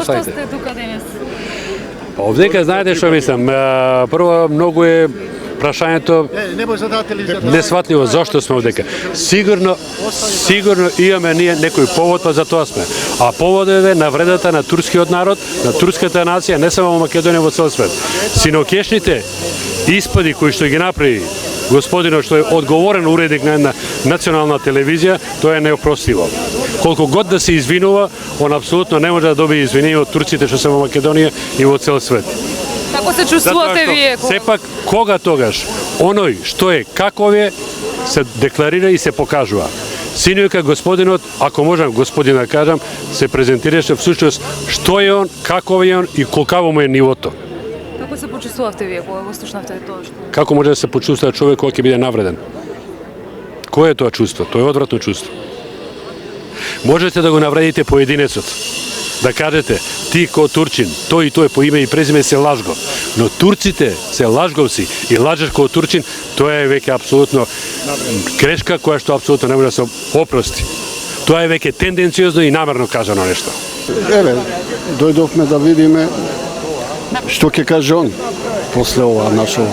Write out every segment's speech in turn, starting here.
Зошто сте тука денес? Овдека знаете што мислам, прво многу е прашањето несватливо зошто сме овдека. Сигурно имаме ние некој повод, па за тоа сме. А поводот е навредата на турскиот народ, на турската нација, не само во Македонија, во цел свет. Синокешните испади кои што ги направи господинот што е одговорен уредник на една национална телевизија, тоа е неопростиво. Колку год да се извинува, он апсолутно не може да добие извинение од турците што се во Македонија и во цел свет. Како се чувствувате вие? Сепак, кога тогаш, оној што е каков е, се декларира и се покажува. Синојка господинот, ако можам господин да кажам, се презентираше всушност што е он, каков е он и колкаво му е нивото. Како се почувствувавте вие кога го слушнавте тоа што? Како може да се почувствува човек кога ќе биде навреден? Кое е тоа чувство? Тоа е одвратно чувство. Можете да го навредите поединецот, да кажете ти ко турчин, тој и тој по име и презиме се лажго, но турците се лажговци и лажеш ко турчин, тоа е веќе апсолутно грешка која што апсолутно не може да се опрости. Тоа е веќе тенденциозно и намерно кажано нешто. Еве, дојдовме да видиме што ќе каже он после ова нашо.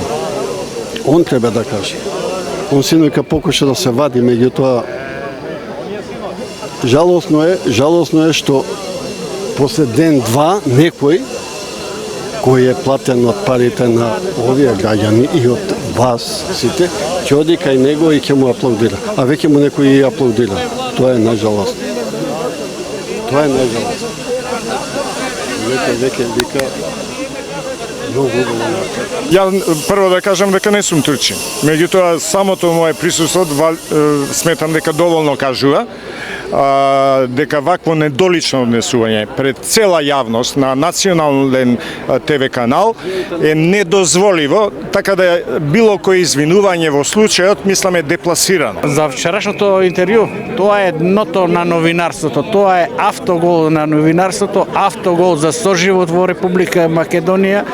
Он треба да каже. Он синојка покуша да се вади, меѓутоа жалосно е што после ден-два некој кој е платен од парите на овие граѓани и од вас сите, ќе оди кај него и ќе му аплаудира. А веќе му некој и аплаудира. Тоа е најжалосно. Некој веќе вика многу убаво. Ја прво да кажам дека не сум турчин. Меѓутоа самото мое присуство сметам дека доволно кажува дека вакво недолично однесување пред цела јавност на национален ТВ канал е недозволиво, така да било кој извинување во случајот мислам е депласирано. За вчерашното интервју, тоа е дното на новинарството, тоа е автогол на новинарството, автогол за соживот во Република Македонија,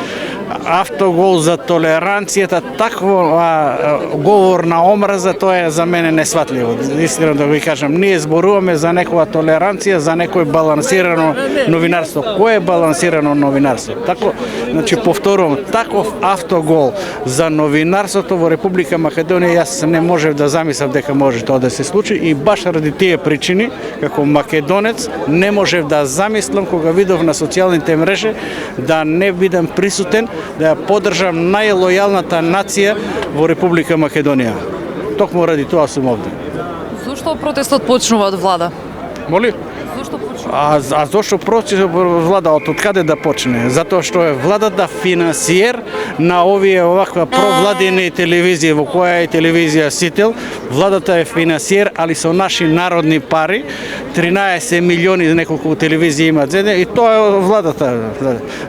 автогол за толеранцијата, таква говор на омраза, тоа е за мене несватливо. Искрено да ви кажам, ние зборуваме за некоја толеранција, за некој балансирано новинарство. Кое е балансирано новинарство? Тако, значи повторувам, таков автогол за новинарството во Република Македонија јас не можев да замислам дека може тоа да се случи и баш ради тие причини, како македонец, не можев да замислам кога видов на социјалните мрежи да не бидам присутен, да ја поддржам најлојалната нација во Република Македонија. Токму ради тоа сум овде. Зошто протестот почнува од влада? Моли? Зошто почнува? А зошто протестот влада од каде да почне? Затоа што е владата финансиер на оваква провладени телевизии, во која е телевизија Сител. Владата е финансиер, али со наши народни пари. 13 милиони неколку телевизии имаат зеде и тоа е владата.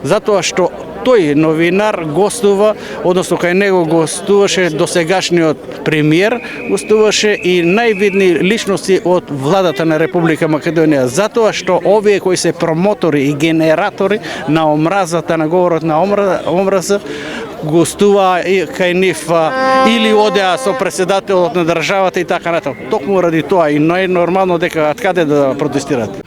Затоа што тој новинар гостува, односно кај него гостуваше досегашниот премиер, гостуваше и највидни личности од владата на Република Македонија, затоа што овие кои се промотори и генератори на омразата, на говорот на омраза, гостува кај нив или одеа со претседателот на државата и така натаму. Токму ради тоа и најнормално дека каде да протестират.